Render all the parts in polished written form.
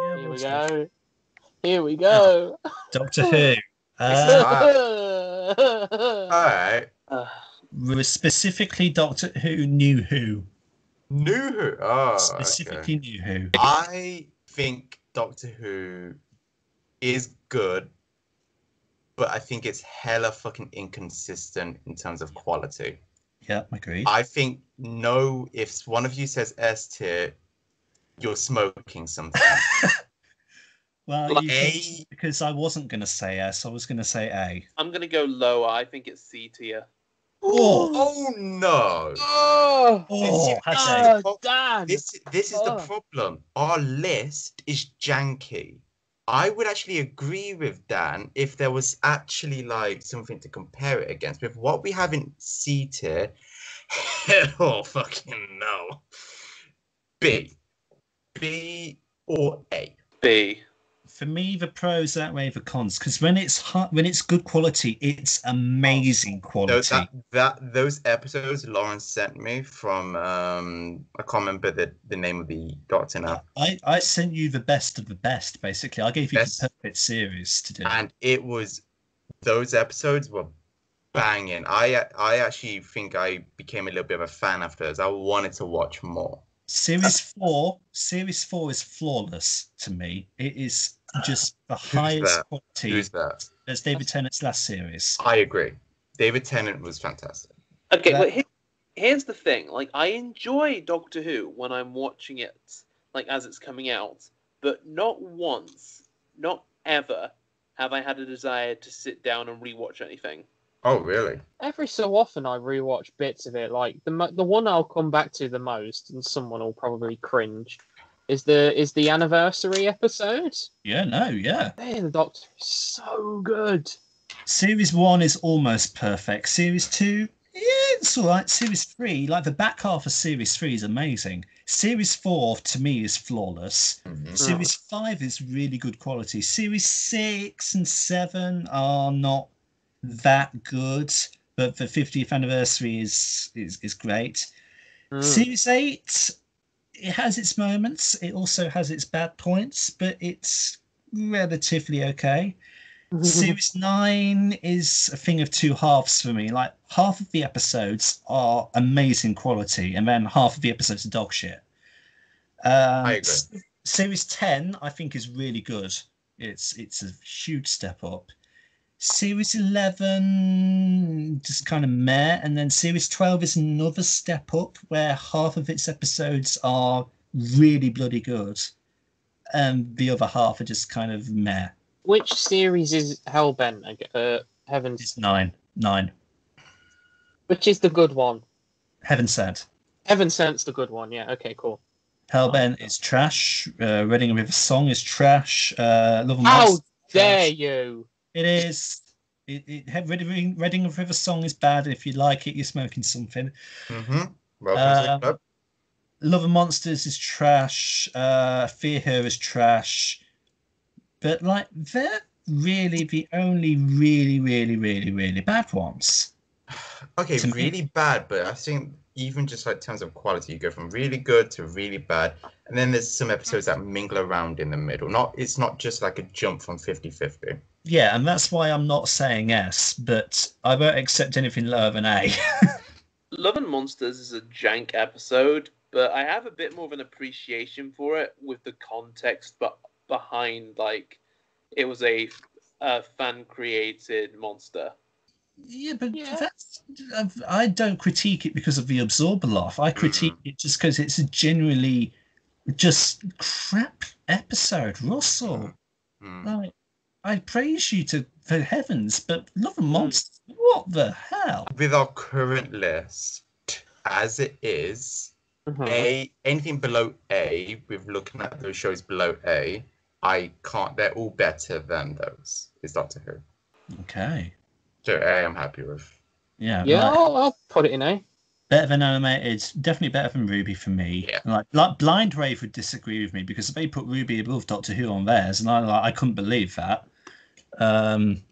Yeah, Here we'll we see. go. Here we go. Doctor Who. Alright. Specifically Doctor Who New Who. New Who. Oh, Specifically okay. New Who. I think Doctor Who is good, but I think it's hella fucking inconsistent in terms of quality. Yeah, agreed. I think if one of you says S tier, you're smoking something. Well, Like because I wasn't going to say S, I was going to say A. I'm going to go lower. I think it's C tier. Oh no! Dan! This is the problem. Our list is janky. I would actually agree with Dan if there was actually like something to compare it against. With what we have in C tier, hell fucking no. B or A. B. For me, the pros outweigh the cons because when it's good quality, it's amazing quality. Those episodes Lawrence sent me from I can't remember the name of the doctor now. I sent you the best of the best. Basically, I gave you the perfect series to do, and those episodes were banging. I actually think I became a little bit of a fan after those. I wanted to watch more. Series 4 is flawless to me. It is just the highest quality. Who's that? That's David Tennant's last series. I agree. David Tennant was fantastic. Okay, but here's the thing. Like, I enjoy Doctor Who when I'm watching it, like, as it's coming out. But not once, not ever, have I had a desire to sit down and rewatch anything. Oh, really? Every so often I rewatch bits of it. Like the one I'll come back to the most, and someone will probably cringe, is the anniversary episode. Yeah, The Doctor is so good. Series 1 is almost perfect. Series 2, yeah, it's all right. Series 3, like the back half of Series 3 is amazing. Series 4 to me is flawless. Mm-hmm. Series 5 is really good quality. Series 6 and 7 are not that good, but the 50th anniversary is great. Series 8, it has its moments. It also has its bad points, but it's relatively okay. Series 9 is a thing of two halves for me. Like, half of the episodes are amazing quality, and then half of the episodes are dog shit. I agree. Series 10, I think, is really good. It's a huge step up. Series 11, just kind of meh. And then Series 12 is another step up where half of its episodes are really bloody good. And the other half are just kind of meh. Which series is Hellbent? Heaven's... It's 9. Which is the good one? Heaven Sent. Heaven Sent's the good one, yeah. Okay, cool. Hellbent is trash. Reading River Song is trash. Love and How Monsters dare you? It is. Reading of River Song is bad. If you like it, you're smoking something. Mm-hmm. Welcome to the club. Love and Monsters is trash. Fear Her is trash. But like, they're really the only really bad ones. Okay, really bad, but I think even just like in terms of quality, you go from really good to really bad, and then there's some episodes that mingle around in the middle. It's not just like a jump from 50-50. Yeah, and that's why I'm not saying S, but I won't accept anything lower than A. Love and Monsters is a jank episode, but I have a bit more of an appreciation for it with the context but behind, like, it was a fan-created monster. Yeah, but that's... I don't critique it because of the Absorber-Loft. I critique it just because it's a genuinely just crap episode. Russell, like, I praise you to the heavens, but Love and Monsters, what the hell? With our current list, as it is, anything below A, with looking at those shows below A, I can't. They're all better than those. Is Doctor Who. Okay. So A, I'm happy with. Yeah, I'll put it in A. Better than animated, definitely better than Ruby for me. Yeah. Like Blind Rave would disagree with me because they put Ruby above Doctor Who on theirs, and I couldn't believe that. Agents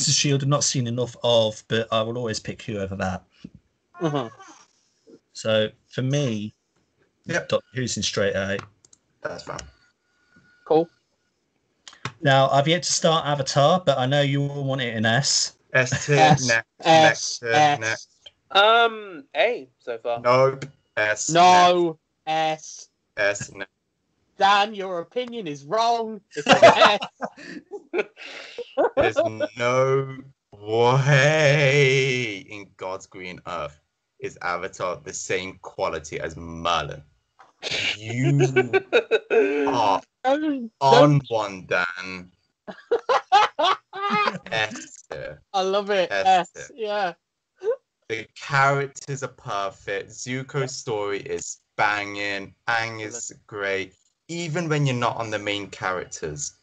of S.H.I.E.L.D. I've not seen enough of, but I will always pick Who over that. So for me, Doctor Who's in straight A. That's fine. Cool. Now, I've yet to start Avatar, but I know you all want it in S. S tier, S, next, S, next, S. next. A so far. Nope. S. No, S. Next. S. Next. Dan, your opinion is wrong. It's an S. There's no way in God's green earth is Avatar the same quality as Merlin. You are on one, Dan. S tier. I love it. S S. tier. Yeah. The characters are perfect. Zuko's story is banging. Aang is great. Even when you're not on the main characters,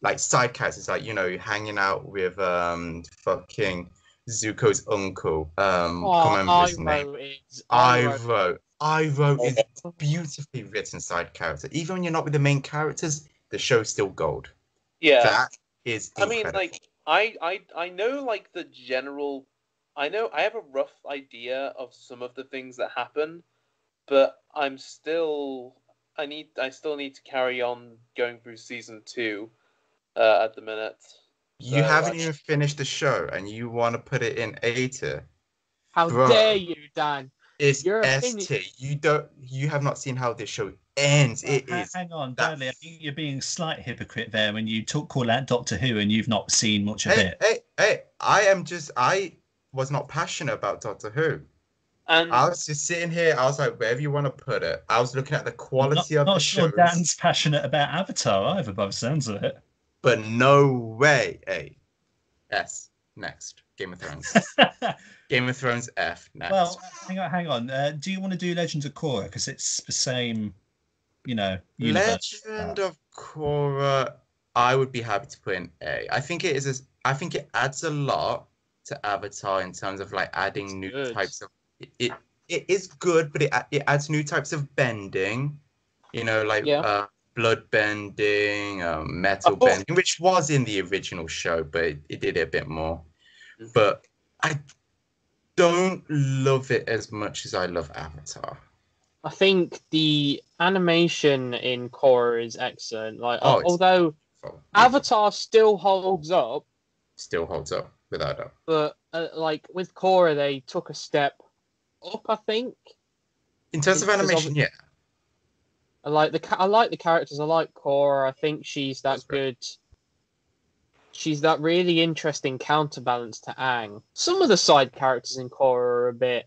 like side characters, like hanging out with fucking Zuko's uncle. Can't remember his name. Iroh is beautifully written side character. Even when you're not with the main characters, the show's still gold. Yeah. That is incredible. I mean, like, I know, like, the general... I have a rough idea of some of the things that happen, but I still need to carry on going through season 2 at the minute. You haven't even finished the show, and you want to put it in A tier? How dare you, Dan? It's S tier. You have not seen how this show ends. Hang on, Bradley. I think you're being a slight hypocrite there when you call out Doctor Who and you've not seen much of it. Hey! I was not passionate about Doctor Who. And I was just sitting here. I was like, wherever you want to put it. I was looking at the quality of the show. Not sure Dan's passionate about Avatar either, by the sounds of it. But no way. A. S. Next. Game of Thrones. Game of Thrones F. Next. Well, hang on. Do you want to do Legend of Korra? Because it's the same, universe. Legend of Korra, I would be happy to put in A. I think it adds a lot to Avatar in terms of like adding new types of. It is good, but it adds new types of bending. Blood bending, metal bending, which was in the original show, but it did it a bit more. But I don't love it as much as I love Avatar. I think the animation in Korra is excellent. Although Avatar still holds up. Still holds up, without a doubt. But with Korra, they took a step up, I think. In terms of animation, yeah. I like the characters. I like Korra. I think she's that good. She's that really interesting counterbalance to Aang. Some of the side characters in Korra are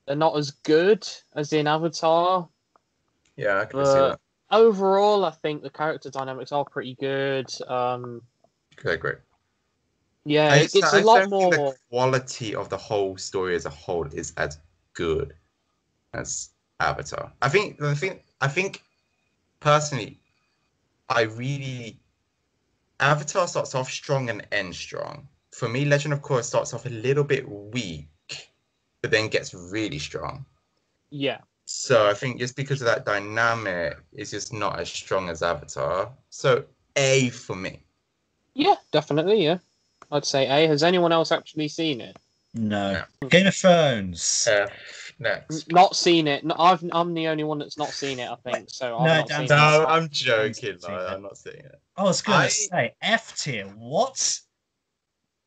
they're not as good as in Avatar. Yeah, I can see that. Overall, I think the character dynamics are pretty good. Okay, great. Yeah, it's a lot more. The quality of the whole story as a whole is as good as Avatar. I think personally, Avatar starts off strong and ends strong. For me, Legend of Korra starts off a little bit weak, but then gets really strong. Yeah. So I think just because of that dynamic, it's just not as strong as Avatar. So A for me. Yeah, definitely, yeah. I'd say A. Has anyone else actually seen it? No. Game of Thrones. Next. Not seen it. No, I'm the only one that's not seen it, I think. So I'm joking. I'm not seeing it. I was going to say F tier. What?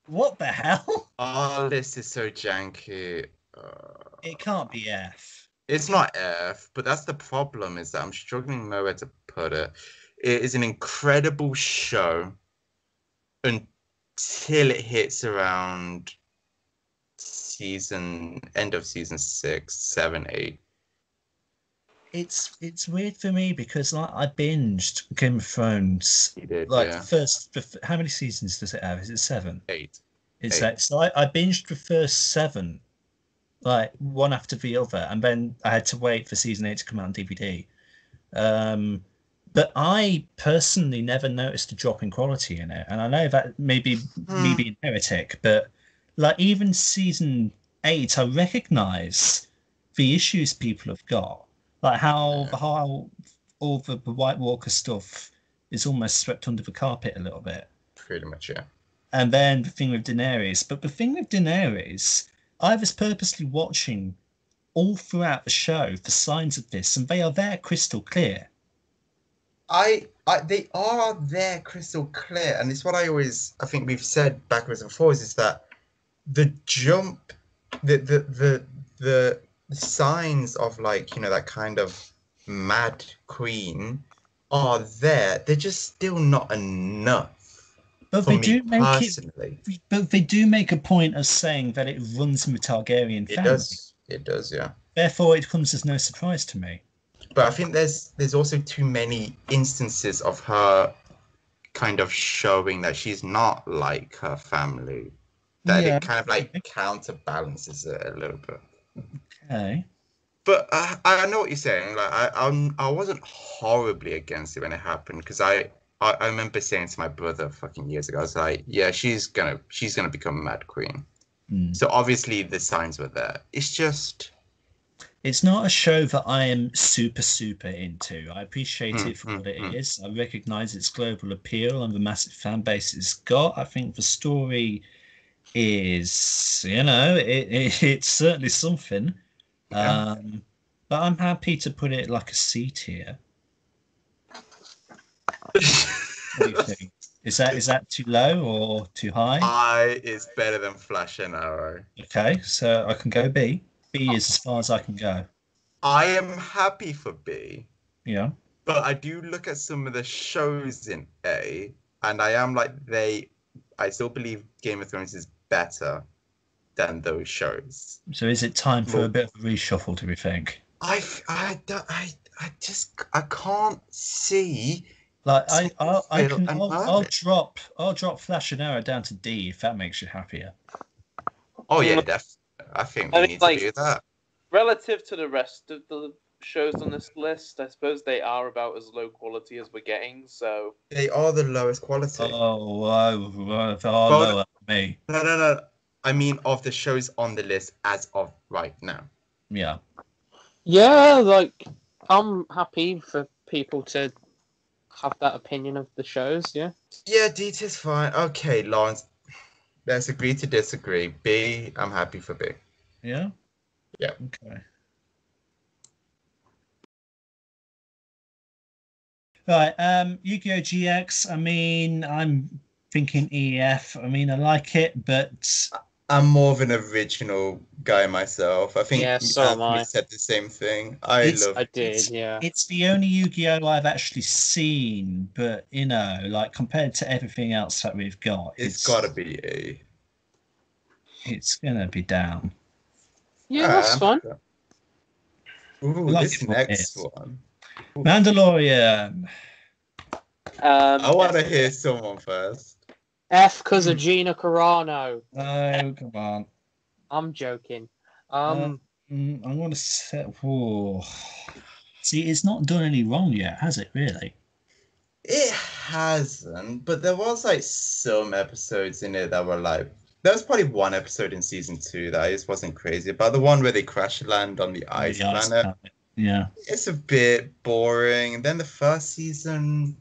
What the hell? Oh, this is so janky. It can't be F. It's not F, but that's the problem, is that I'm struggling nowhere to put it. It is an incredible show until it hits around end of season 6, 7, 8. It's weird for me because I binged Game of Thrones. You did, first. How many seasons does it have? Is it 7? 8. It's 8. So I binged the first 7, like one after the other, and then I had to wait for season 8 to come out on DVD. But I personally never noticed a drop in quality in it, and I know that maybe me being heretic, but like even season 8, I recognise the issues people have got. Like how all the White Walker stuff is almost swept under the carpet a little bit. Pretty much, yeah. And then the thing with Daenerys. But the thing with Daenerys, I was purposely watching all throughout the show for signs of this, and they are there crystal clear. they are there crystal clear, and it's what I think we've said backwards and forwards is that the jump, the signs of like, you know, that kind of mad queen are there. They're just still not enough But for they me do make personally. but they do make a point of saying that it runs from a Targaryen It family. does, yeah. Therefore, it comes as no surprise to me. But I think there's also too many instances of her kind of showing that she's not like her family. That Yeah. it kind of like counterbalances it a little bit. Okay. But I know what you're saying. Like I wasn't horribly against it when it happened because I remember saying to my brother fucking years ago, I was like, yeah, she's gonna become Mad Queen. So obviously the signs were there. It's just It's not a show that I am super into. I appreciate it for what it is. I recognize its global appeal and the massive fan base it's got. I think the story is, you know, it's certainly something. yeah. But I'm happy to put it like a C tier. What do you think? Is that too low or too high? I is better than Flash and Arrow. Okay, so I can go B. B is as far as I can go. I am happy for B, Yeah. but I do look at some of the shows in A, and I am like I still believe Game of Thrones is better than those shows. So is it time for a bit of a reshuffle, do we think? I can't see. Like I'll drop Flash and Arrow down to D if that makes you happier. Oh yeah, definitely. I think we need to do that. Relative to the rest of the shows on this list, I suppose they are about as low quality as we're getting. So they are the lowest quality. Oh, they are lower than me. No. I mean, of the shows on the list as of right now. Yeah. Yeah, like I'm happy for people to have that opinion of the shows. Yeah. Yeah, DT's fine. Okay, Lawrence. Let's agree to disagree. B, I'm happy for B. Yeah. Yeah. Okay. Right. Yu-Gi-Oh! GX. I mean, I'm thinking EF. I mean, I like it, but I'm more of an original guy myself. I think so am I. said the same thing. I did, yeah. It's the only Yu-Gi-Oh! I've actually seen, but you know, like compared to everything else that we've got, it's gotta be A. It's gonna be down. Yeah, that's fine. Ooh, like this next one. Ooh. Mandalorian. I want to hear someone first. F because of Gina Carano. Oh, come on. I'm joking. I'm going to say... Whoa. See, it's not done any wrong yet, has it, really? It hasn't, but there was, like, some episodes in it that were, like... There was probably one episode in season 2 that I just wasn't crazy about. The one where they crash land on the ice planet. Yeah. It's a bit boring. And then the first season...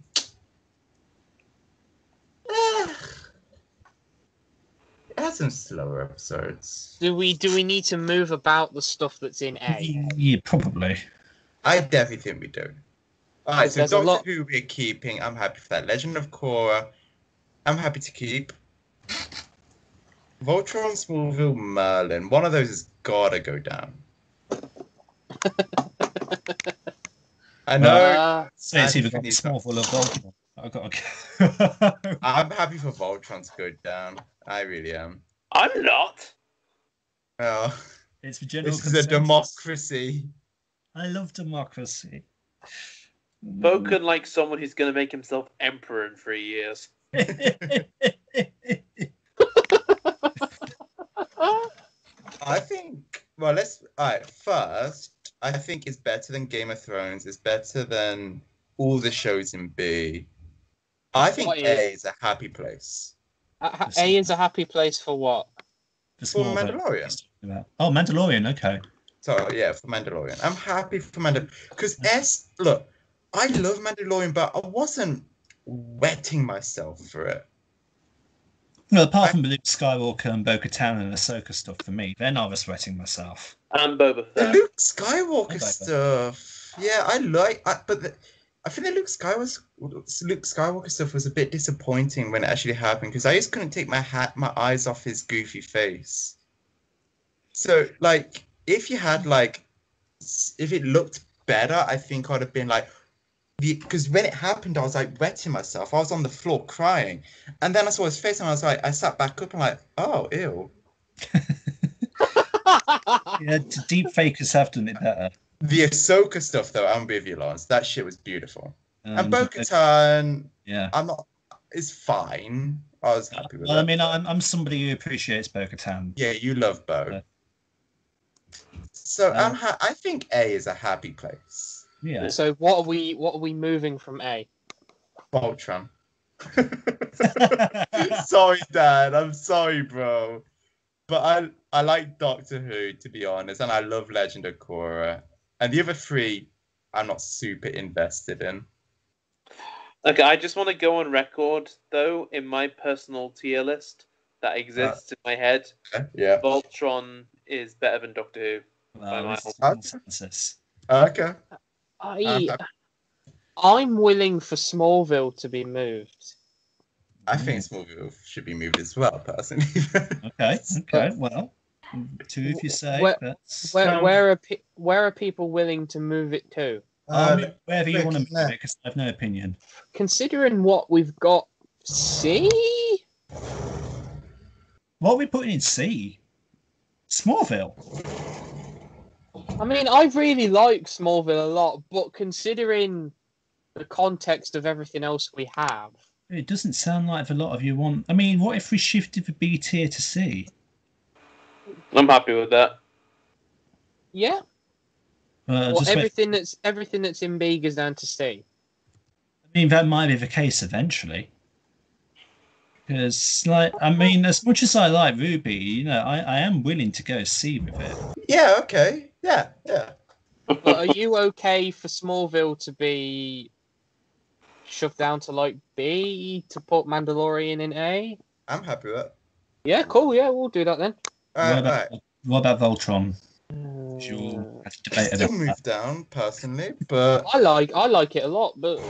It has some slower episodes. Do we need to move about the stuff that's in A? Yeah, probably. I definitely think we do. Alright, so Doctor Who we're keeping. I'm happy for that. Legend of Korra, I'm happy to keep. Voltron, Smallville, Merlin. One of those has gotta go down. I know. So it's either got Smallville or Voltron. I've got to go. I'm happy for Voltron to go down. I really am. I'm not. Oh, it's the general this is a democracy. I love democracy. Spoken like someone who's going to make himself emperor in 3 years. I think, well, alright, first, I think it's better than Game of Thrones. It's better than all the shows in B. I think A is a happy place. A is a happy place for what? For Mandalorian. Oh, Mandalorian, okay. So, yeah, for Mandalorian. I'm happy for Mandalorian. Because look, I love Mandalorian, but I wasn't wetting myself for it. No, apart from Luke Skywalker and Bo-Katan and Ahsoka stuff for me, then I was sweating myself. And Boba Fett. The Luke Skywalker stuff. Yeah, I like, but I think the Luke Skywalker stuff was a bit disappointing when it actually happened because I just couldn't take my eyes off his goofy face. So, like, if you had if it looked better, I think I'd have been like, because when it happened, I was like wetting myself. I was on the floor crying, and then I saw his face, and I was like, I sat back up and like, oh, ew. Yeah, deep fakers have done it better. The Ahsoka stuff, though, I'm with you, Lance. That shit was beautiful. And Um, Bo-Katan, yeah. it's fine. I was happy with Well, that. I mean, I'm somebody who appreciates Bo-Katan. Yeah, you love Bo. So I think A is a happy place. Yeah. So what are we moving from A? Voltron. Sorry, Dad. I'm sorry, bro. But I like Doctor Who, to be honest, and I love Legend of Korra. And the other three, I'm not super invested in. Okay, I just want to go on record, though, in my personal tier list that exists in my head. Yeah. Voltron is better than Doctor Who. Consensus. Okay. I'm willing for Smallville to be moved. I think Smallville should be moved as well, personally. Okay. Well, two if you say. Where are people willing to move it to? Wherever you want to move it, because I have no opinion. Considering what we've got, C? What are we putting in C? Smallville. I mean, I really like Smallville a lot, but considering the context of everything else we have, it doesn't sound like a lot of you want. I mean, what if we shifted the B tier to C? I'm happy with that. Yeah. Everything that's in B goes down to C. I mean, that might be the case eventually. Because, I mean, as much as I like Ruby, I am willing to go C with it. Yeah. Okay. Yeah. But are you okay for Smallville to be shoved down to B to put Mandalorian in A? I'm happy with that. Yeah, cool. Yeah, we'll do that then. What about Voltron? Still move down personally, but I like it a lot, but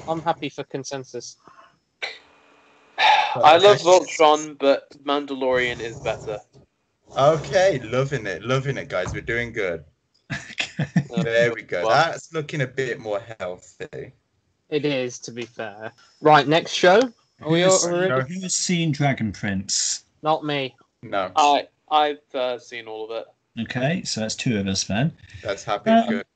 I'm happy for consensus. I love Voltron, but Mandalorian is better. Okay, loving it, guys. We're doing good. There we go. That's looking a bit more healthy. It is, to be fair. Right, next show. Who's seen Dragon Prince? Not me. No. I've seen all of it. Okay, so that's two of us then. That's happy. Good.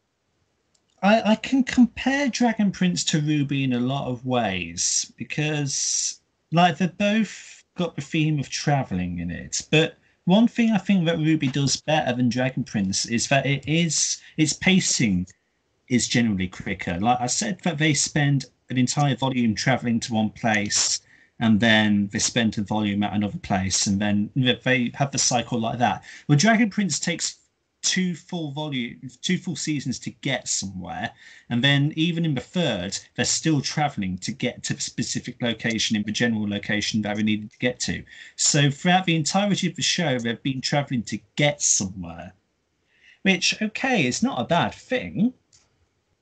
I can compare Dragon Prince to Ruby in a lot of ways because, they've both got the theme of traveling in it. But one thing I think that Ruby does better than Dragon Prince is that its pacing is generally quicker. Like I said, that they spend an entire volume traveling to one place, and then they spend a volume at another place, and then they have the cycle like that. Well, Dragon Prince takes two full seasons to get somewhere, and then even in the third, they're still traveling to get to a specific location in the general location that they needed to get to. So throughout the entirety of the show, they've been traveling to get somewhere, which, okay, it's not a bad thing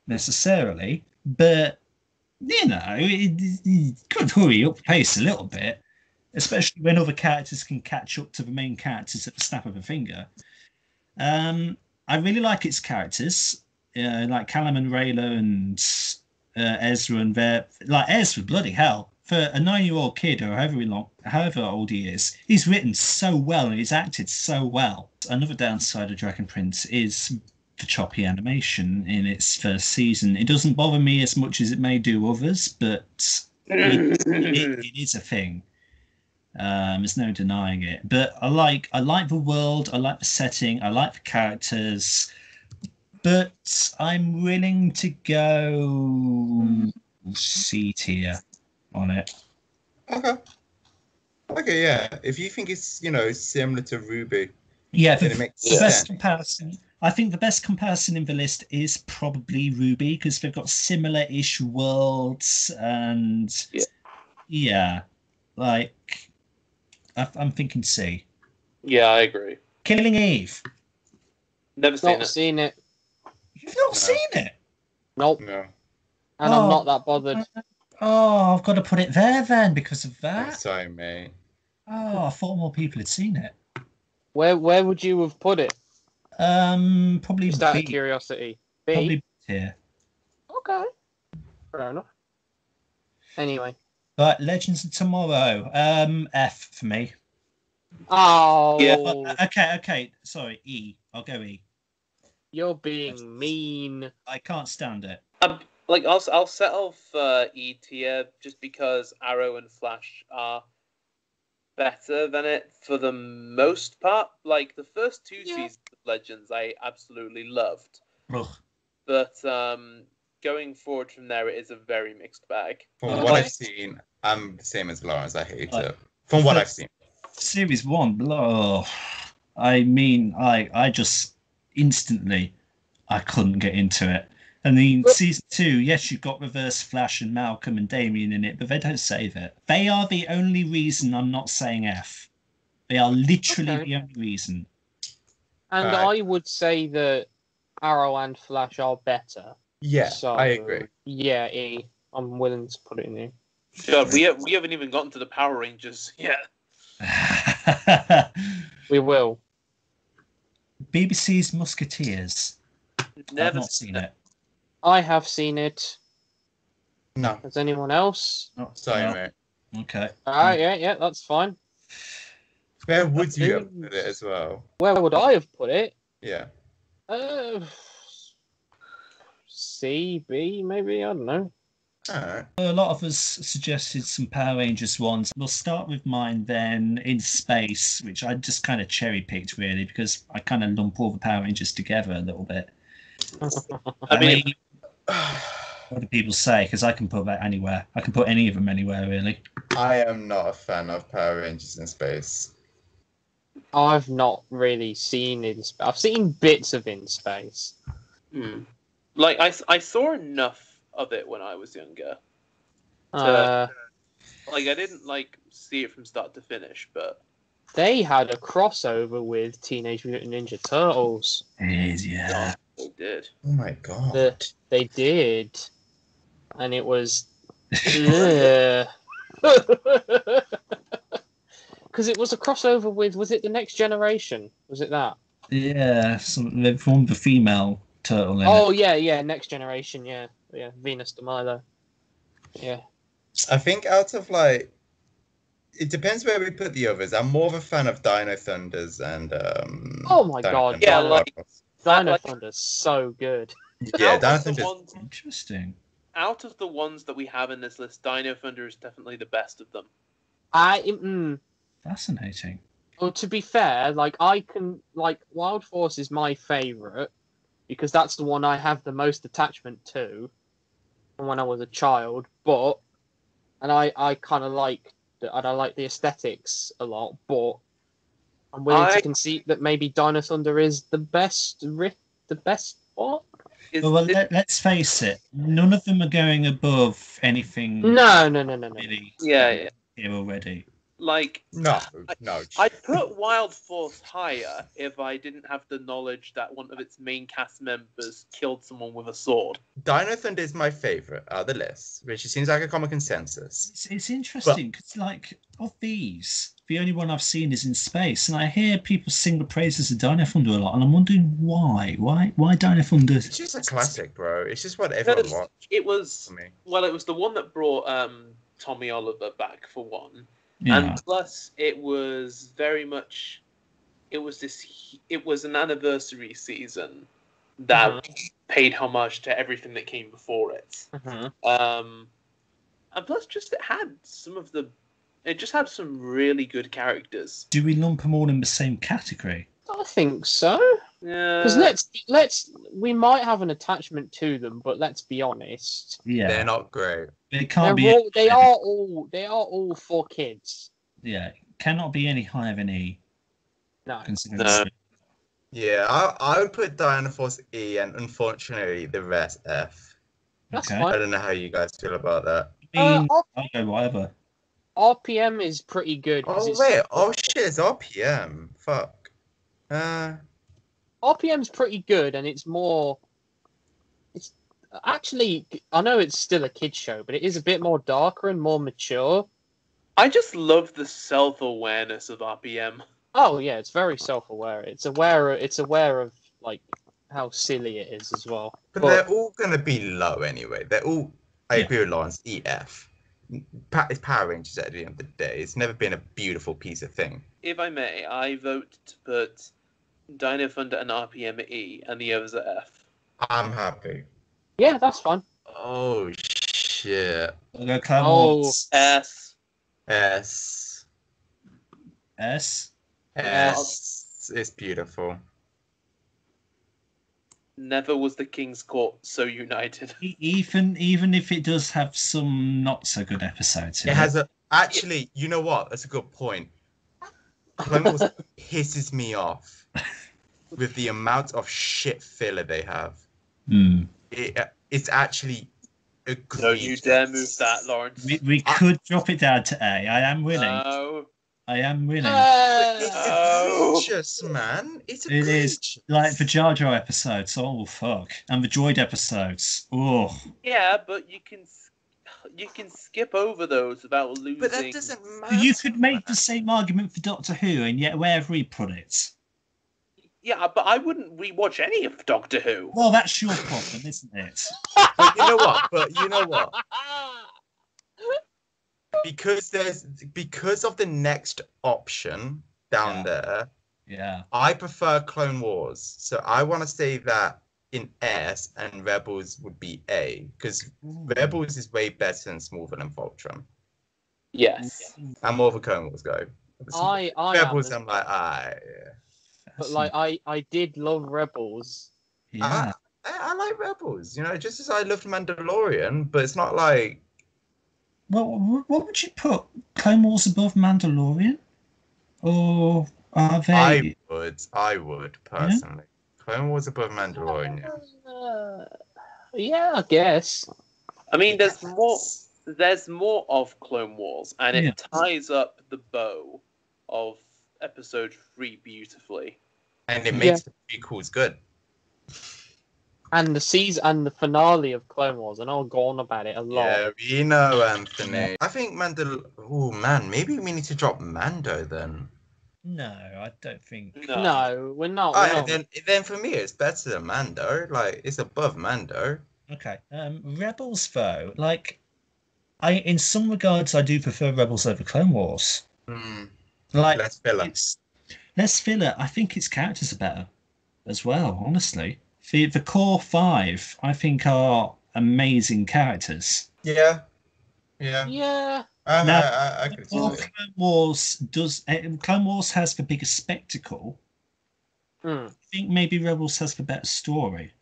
necessarily, but it could hurry up the pace a little bit, especially when other characters can catch up to the main characters at the snap of a finger. I really like its characters, like Callum and Raylo and Ezra, and Ezra, bloody hell, for a 9-year-old kid or however old he is, he's written so well and he's acted so well. Another downside of Dragon Prince is the choppy animation in its first season. It doesn't bother me as much as it may do others, but it is a thing. There's no denying it. But I like the world, I like the setting, I like the characters, but I'm willing to go C tier on it. Okay, yeah. If you think it's similar to Ruby, yeah, then it makes the best comparison. I think the best comparison in the list is probably Ruby because they've got similar-ish worlds and I'm thinking C. Yeah, I agree. Killing Eve. Never seen it. Not seen it. You've not seen it? Nope. No. and I'm not that bothered. Oh, I've got to put it there then because of I'm that. sorry, mate. Oh, I thought more people had seen it. Where would you have put it? Probably Just out of B. curiosity. B. Probably here. Okay. Fair enough. Anyway. But Legends of Tomorrow. F for me. Oh. Yeah. Okay. Sorry, E. I'll go E. You're being mean. I can't stand it. Like I'll set off E tier just because Arrow and Flash are better than it for the most part. Like the first two seasons of Legends, I absolutely loved, Ugh. but going forward from there, it is a very mixed bag. From what I've seen, I'm the same as Lawrence. I hate it. From what I've seen. Series 1, oh, I mean, I just instantly, I couldn't get into it. And then season 2, yes, you've got Reverse Flash and Malcolm and Damien in it, but they don't save it. They are the only reason I'm not saying F. They are literally the only reason. And I would say that Arrow and Flash are better. Yeah, so, I agree. Yeah, E. I'm willing to put it in there. God, we haven't even gotten to the Power Rangers yet. We will. BBC's Musketeers. Never I've not seen it. I have seen it. No. Has anyone else? Oh, Sorry, mate. Okay. Yeah, that's fine. Where would you have put it as well? Where would I have put it? Yeah. C, B, maybe? I don't know. Alright. A lot of us suggested some Power Rangers ones. We'll start with mine then, In Space, which I just kind of cherry-picked, really, because I kind of lump all the Power Rangers together a little bit. I mean, what do people say? Because I can put that anywhere. I can put any of them anywhere, really. I am not a fan of Power Rangers in Space. I've not really seen In Space. I've seen bits of In Space. Like, I saw enough of it when I was younger. Like, I didn't, see it from start to finish, but... They had a crossover with Teenage Mutant Ninja Turtles. Yeah. They did. Oh my god. They did. And it was... Because it was a crossover with... Was it The Next Generation? Was it that? Yeah, they formed the female turtle in it. Yeah, Next Generation, yeah. Yeah, Venus de Milo. Yeah. I think out of it depends where we put the others. I'm more of a fan of Dino Thunders and oh my god, yeah, Dino Thunder's so good. Yeah, Dino Thunder's interesting. Out of the ones that we have in this list, Dino Thunder is definitely the best of them. Fascinating. Well, to be fair, Wild Force is my favourite because that's the one I have the most attachment to from when I was a child. I kind of like the aesthetics a lot, but I'm willing to concede that maybe Dino Thunder is the best. What? Let's face it. None of them are going above anything. No. Really Yeah. Here already. No. I'd put Wild Force higher if I didn't have the knowledge that one of its main cast members killed someone with a sword. Dino Thunder is my favourite out of the list, which seems like a common consensus. It's interesting because, of these, the only one I've seen is In Space, and I hear people sing the praises of Dino Thunder a lot, and I'm wondering why. Why Dino Thunder? It's just a classic, bro. It's just what everyone wants. It was the one that brought Tommy Oliver back for one. Yeah. And plus, it was very much. It was an anniversary season that paid homage to everything that came before it. And plus, it just had some really good characters. Do we lump them all in the same category? I think so. Yeah. Because we might have an attachment to them, but let's be honest. Yeah. They're not great. They can't They are all for kids. Yeah. Cannot be any higher than E. No. Yeah, I would put Dino Force E, and unfortunately the rest F. That's Okay. fine. I don't know how you guys feel about that. I'll go whatever. RPM is pretty good. It's RPM. Fuck. RPM's pretty good, and it's more. Actually, I know it's still a kid's show, but it is a bit more darker and more mature. I just love the self-awareness of RPM. Oh yeah, it's very self-aware. It's aware. It's aware of like how silly it is as well. But they're all going to be low anyway. They're all, I Yeah. agree with Lawrence, EF. It's Power Rangers at the end of the day. It's never been a beautiful piece of thing. If I may, I vote to put Dino Thunder and RPM at E, and the others at F. I'm happy. Yeah, that's fine. Oh, shit. We'll go Clone Oh. Wars. S. S. S. S. It's beautiful. Never was the King's Court so united. Even if it does have some not so good episodes. It has a... Actually, you know what? That's a good point. Clone Wars pisses me off with the amount of shit filler they have. It's actually egregious. Don't you dare move that, Lawrence. We could drop it down to A. I am willing. No. I am willing. It's Oh. egregious, man. It's It egregious. is like the Jar Jar episodes. Oh fuck, and the Droid episodes. Oh, Yeah, but you can skip over those without losing. But that doesn't matter. you could make the same argument for Doctor Who, and yet wherever he put it. Yeah, but I wouldn't rewatch any of Doctor Who. Well, that's your problem, isn't it? But you know what? Because of the next option down there, Yeah. I prefer Clone Wars. So I want to say that in S and Rebels would be A. Because Rebels is way better than Smallville and Voltron. Yes. I'm more of a Clone Wars guy. I Rebels, am, I'm like, yeah. but like I did love Rebels. Yeah. I like Rebels, you know, just as I loved Mandalorian, but it's not like... Well, what would you put? Clone Wars above Mandalorian? Or are they? I would personally. Clone Wars above Mandalorian, yeah. Yeah, I guess. I mean, there's more of Clone Wars, and it ties up the bow of Episode 3 beautifully. And it makes the prequels good. And the season and the finale of Clone Wars, and I'll go on about it a lot. Yeah, we know, Anthony. I think Oh man, maybe we need to drop Mando then. No, I don't think. No, we're not. Then for me, it's better than Mando. Like, it's above Mando. Okay. Rebels though, like, in some regards I do prefer Rebels over Clone Wars. Like, Less filler. It's less filler. I think its characters are better as well. Honestly, the core 5 I think are amazing characters. Yeah. I could see Clone that. Clone Wars has the bigger spectacle. I think maybe Rebels has the better story.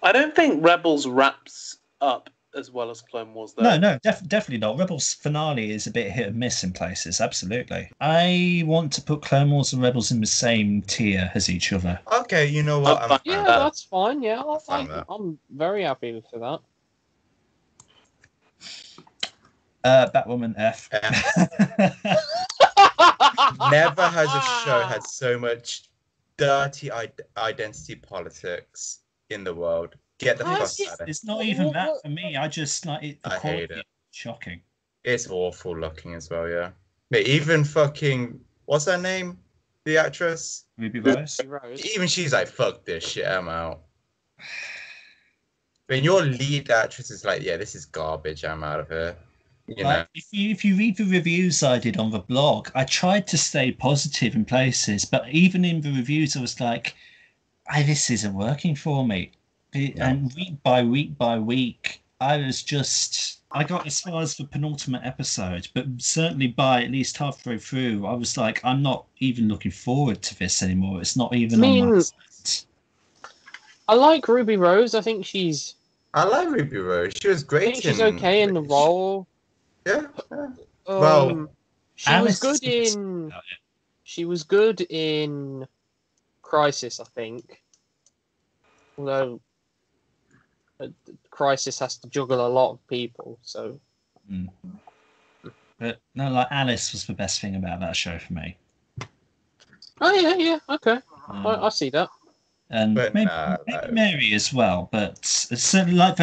I don't think Rebels wraps up as well as Clone Wars, though. No, definitely not. Rebels finale is a bit hit and miss in places, absolutely. I want to put Clone Wars and Rebels in the same tier as each other. Okay, you know what? That's fine. Yeah, I'm very happy with that. Batwoman F. Never has a show had so much dirty identity politics in the world. Get the fuck out of it. It's not even that for me. I just like it. I hate it. Shocking. It's awful looking as well, yeah. But even fucking... What's her name? The actress? Ruby Rose? Even she's like, fuck this shit, I'm out. When your lead actress is like, yeah, this is garbage, I'm out of here. You know? If you read the reviews I did on the blog, I tried to stay positive in places, but even in the reviews I was like, this isn't working for me. And week by week, I got as far as the penultimate episode, but certainly by at least halfway through, I was like, I'm not even looking forward to this anymore. It's not even on my list. I like Ruby Rose. I think she's... I like Ruby Rose. She was great. She's okay in the role. Yeah. She was good in Crisis, I think. Although Crisis has to juggle a lot of people, so. But no, like Alice was the best thing about that show for me. Oh yeah, okay. I see that. and But maybe, nah, maybe Mary as well. But it's certainly like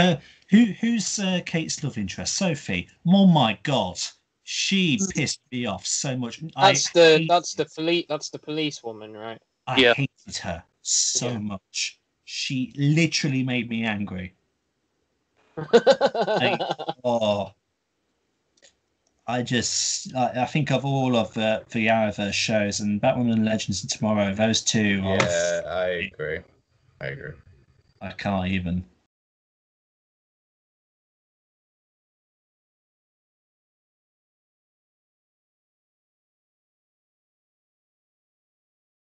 who's Kate's love interest, Sophie. Oh my god, she pissed me off so much. That's the police woman, right? I Yeah. hated her so Yeah. much. She literally made me angry. Like, oh, I think of all of the Arrowverse shows and Batwoman and Legends of Tomorrow, those two yeah, I agree. I can't even.